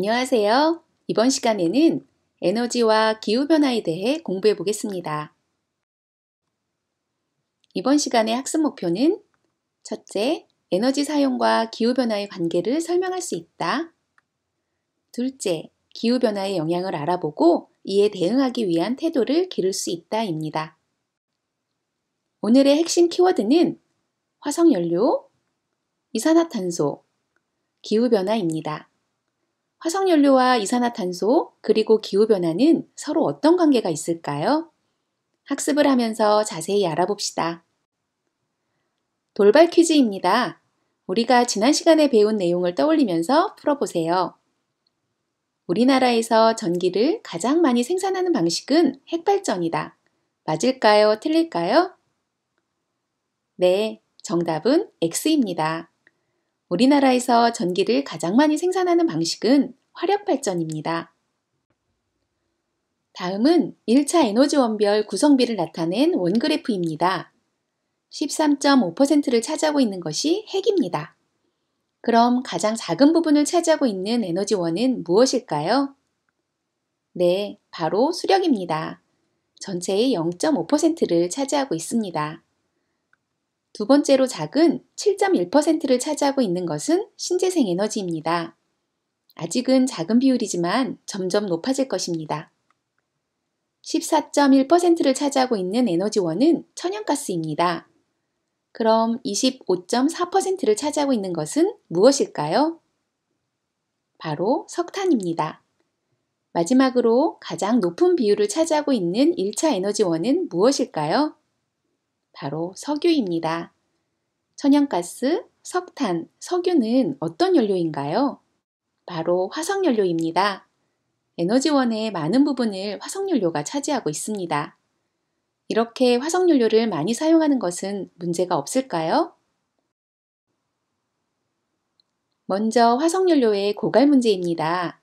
안녕하세요. 이번 시간에는 에너지와 기후변화에 대해 공부해 보겠습니다. 이번 시간의 학습 목표는 첫째, 에너지 사용과 기후변화의 관계를 설명할 수 있다. 둘째, 기후변화의 영향을 알아보고 이에 대응하기 위한 태도를 기를 수 있다입니다. 오늘의 핵심 키워드는 화석연료, 이산화탄소, 기후변화입니다. 화석연료와 이산화탄소 그리고 기후변화는 서로 어떤 관계가 있을까요? 학습을 하면서 자세히 알아봅시다. 돌발 퀴즈입니다. 우리가 지난 시간에 배운 내용을 떠올리면서 풀어보세요. 우리나라에서 전기를 가장 많이 생산하는 방식은 핵발전이다. 맞을까요? 틀릴까요? 네, 정답은 X입니다. 우리나라에서 전기를 가장 많이 생산하는 방식은 화력발전입니다. 다음은 1차 에너지원별 구성비를 나타낸 원그래프입니다. 13.5%를 차지하고 있는 것이 핵입니다. 그럼 가장 작은 부분을 차지하고 있는 에너지원은 무엇일까요? 네, 바로 수력입니다. 전체의 0.5%를 차지하고 있습니다. 두 번째로 작은 7.1%를 차지하고 있는 것은 신재생 에너지입니다. 아직은 작은 비율이지만 점점 높아질 것입니다. 14.1%를 차지하고 있는 에너지원은 천연가스입니다. 그럼 25.4%를 차지하고 있는 것은 무엇일까요? 바로 석탄입니다. 마지막으로 가장 높은 비율을 차지하고 있는 1차 에너지원은 무엇일까요? 바로 석유입니다. 천연가스, 석탄, 석유는 어떤 연료인가요? 바로 화석연료입니다. 에너지원의 많은 부분을 화석연료가 차지하고 있습니다. 이렇게 화석연료를 많이 사용하는 것은 문제가 없을까요? 먼저 화석연료의 고갈 문제입니다.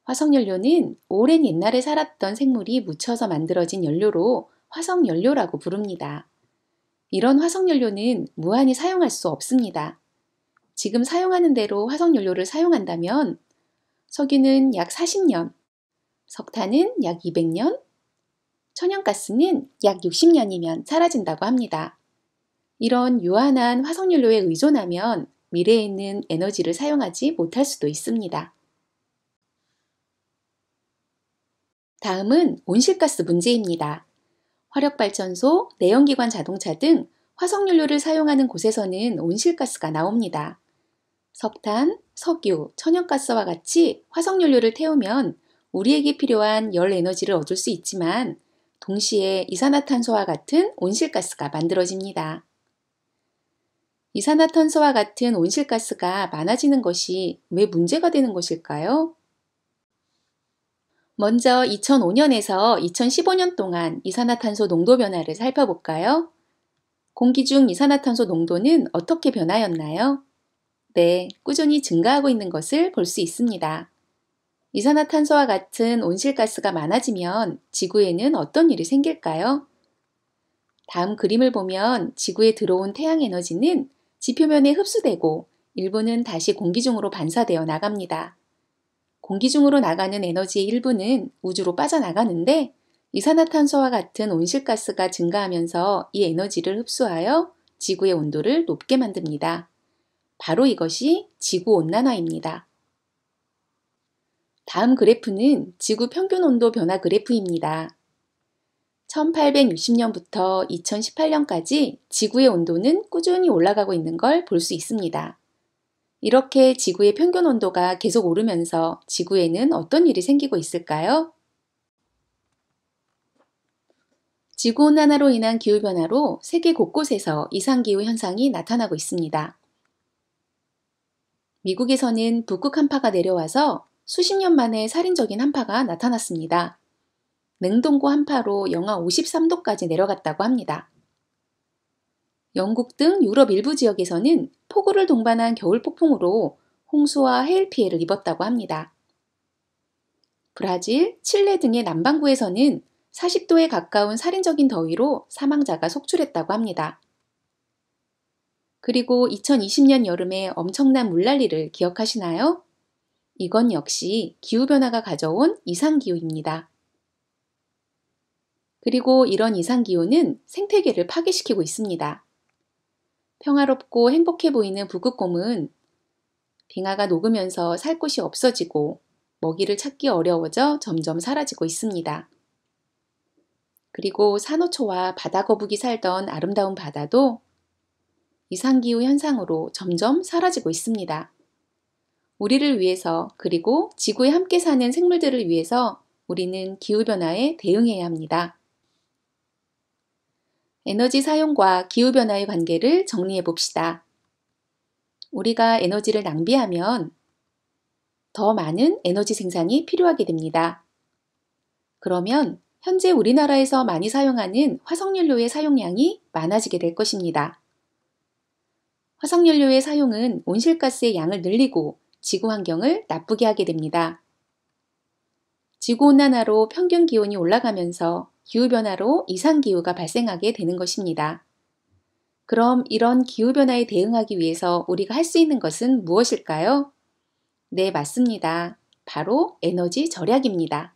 화석연료는 오랜 옛날에 살았던 생물이 묻혀서 만들어진 연료로 화석연료라고 부릅니다. 이런 화석연료는 무한히 사용할 수 없습니다. 지금 사용하는 대로 화석연료를 사용한다면 석유는 약 40년, 석탄은 약 200년, 천연가스는 약 60년이면 사라진다고 합니다. 이런 유한한 화석연료에 의존하면 미래에는 에너지를 사용하지 못할 수도 있습니다. 다음은 온실가스 문제입니다. 화력발전소, 내연기관 자동차 등 화석연료를 사용하는 곳에서는 온실가스가 나옵니다. 석탄, 석유, 천연가스와 같이 화석연료를 태우면 우리에게 필요한 열 에너지를 얻을 수 있지만 동시에 이산화탄소와 같은 온실가스가 만들어집니다. 이산화탄소와 같은 온실가스가 많아지는 것이 왜 문제가 되는 것일까요? 먼저 2005년에서 2015년 동안 이산화탄소 농도 변화를 살펴볼까요? 공기 중 이산화탄소 농도는 어떻게 변하였나요? 네, 꾸준히 증가하고 있는 것을 볼 수 있습니다. 이산화탄소와 같은 온실가스가 많아지면 지구에는 어떤 일이 생길까요? 다음 그림을 보면 지구에 들어온 태양 에너지는 지표면에 흡수되고 일부는 다시 공기 중으로 반사되어 나갑니다. 공기 중으로 나가는 에너지의 일부는 우주로 빠져나가는데 이산화탄소와 같은 온실가스가 증가하면서 이 에너지를 흡수하여 지구의 온도를 높게 만듭니다. 바로 이것이 지구온난화입니다. 다음 그래프는 지구 평균 온도 변화 그래프입니다. 1860년부터 2018년까지 지구의 온도는 꾸준히 올라가고 있는 걸 볼 수 있습니다. 이렇게 지구의 평균 온도가 계속 오르면서 지구에는 어떤 일이 생기고 있을까요? 지구온난화로 인한 기후변화로 세계 곳곳에서 이상기후 현상이 나타나고 있습니다. 미국에서는 북극 한파가 내려와서 수십 년 만에 살인적인 한파가 나타났습니다. 냉동고 한파로 영하 53도까지 내려갔다고 합니다. 영국 등 유럽 일부 지역에서는 폭우를 동반한 겨울 폭풍으로 홍수와 해일 피해를 입었다고 합니다. 브라질, 칠레 등의 남반구에서는 40도에 가까운 살인적인 더위로 사망자가 속출했다고 합니다. 그리고 2020년 여름에 엄청난 물난리를 기억하시나요? 이건 역시 기후변화가 가져온 이상기후입니다. 그리고 이런 이상기후는 생태계를 파괴시키고 있습니다. 평화롭고 행복해 보이는 북극곰은 빙하가 녹으면서 살 곳이 없어지고 먹이를 찾기 어려워져 점점 사라지고 있습니다. 그리고 산호초와 바다거북이 살던 아름다운 바다도 이상기후 현상으로 점점 사라지고 있습니다. 우리를 위해서 그리고 지구에 함께 사는 생물들을 위해서 우리는 기후변화에 대응해야 합니다. 에너지 사용과 기후변화의 관계를 정리해 봅시다. 우리가 에너지를 낭비하면 더 많은 에너지 생산이 필요하게 됩니다. 그러면 현재 우리나라에서 많이 사용하는 화석연료의 사용량이 많아지게 될 것입니다. 화석연료의 사용은 온실가스의 양을 늘리고 지구 환경을 나쁘게 하게 됩니다. 지구온난화로 평균 기온이 올라가면서 기후변화로 이상기후가 발생하게 되는 것입니다. 그럼 이런 기후변화에 대응하기 위해서 우리가 할 수 있는 것은 무엇일까요? 네, 맞습니다. 바로 에너지 절약입니다.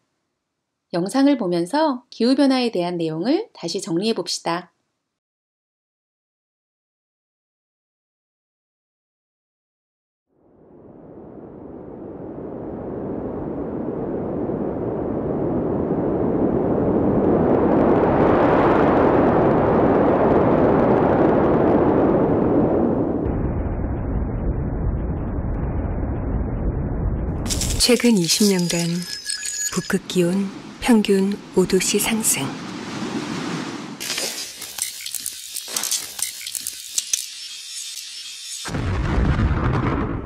영상을 보면서 기후변화에 대한 내용을 다시 정리해 봅시다. 최근 20년간 북극 기온 평균 5도씨 상승.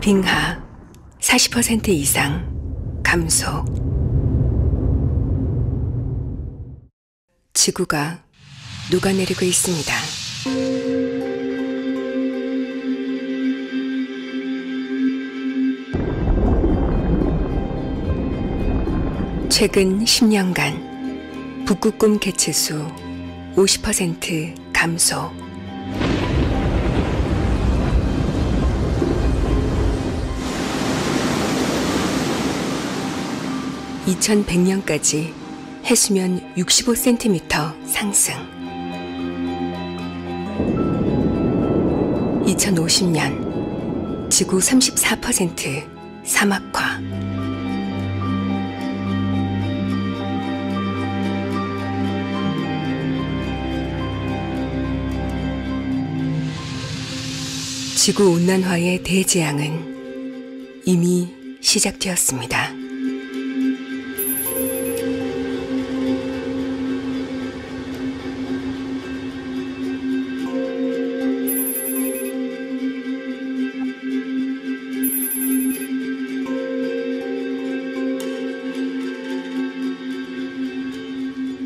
빙하 40% 이상 감소. 지구가 녹아내리고 있습니다. 최근 10년간 북극곰 개체수 50% 감소. (2100년까지) 해수면 65cm 상승. 2050년 지구 34% 사막화. 지구온난화의 대재앙은 이미 시작되었습니다.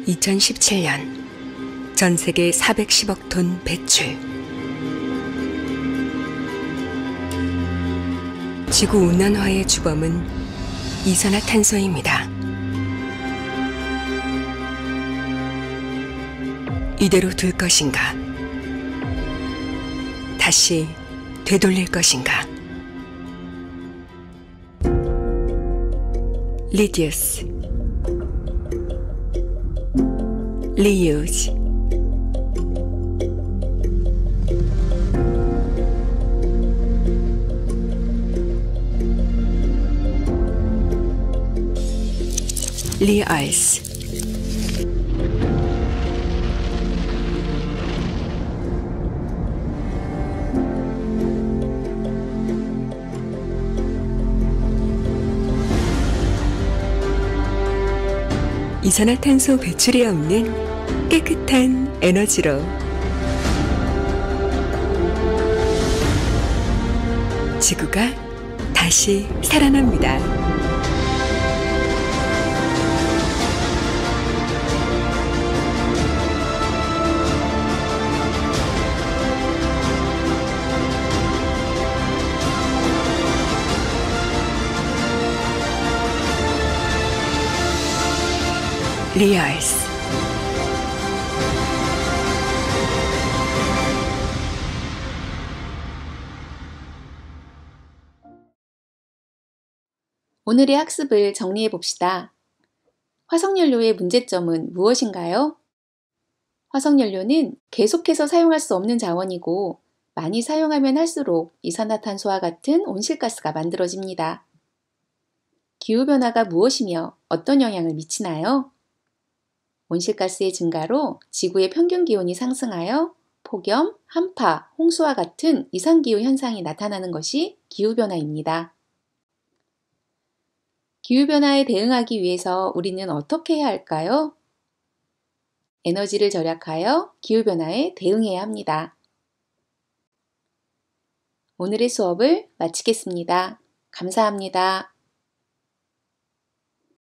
(2017년) 전세계 410억 톤 배출. 지구온난화의 주범은 이산화탄소입니다. 이대로 둘 것인가? 다시 되돌릴 것인가? 리듀스, 리유즈. 리얼스. 이산화탄소 배출이 없는 깨끗한 에너지로 지구가 다시 살아납니다. 리얼스. 오늘의 학습을 정리해 봅시다. 화석연료의 문제점은 무엇인가요? 화석연료는 계속해서 사용할 수 없는 자원이고 많이 사용하면 할수록 이산화탄소와 같은 온실가스가 만들어집니다. 기후변화가 무엇이며 어떤 영향을 미치나요? 온실가스의 증가로 지구의 평균 기온이 상승하여 폭염, 한파, 홍수와 같은 이상기후 현상이 나타나는 것이 기후변화입니다. 기후변화에 대응하기 위해서 우리는 어떻게 해야 할까요? 에너지를 절약하여 기후변화에 대응해야 합니다. 오늘의 수업을 마치겠습니다. 감사합니다.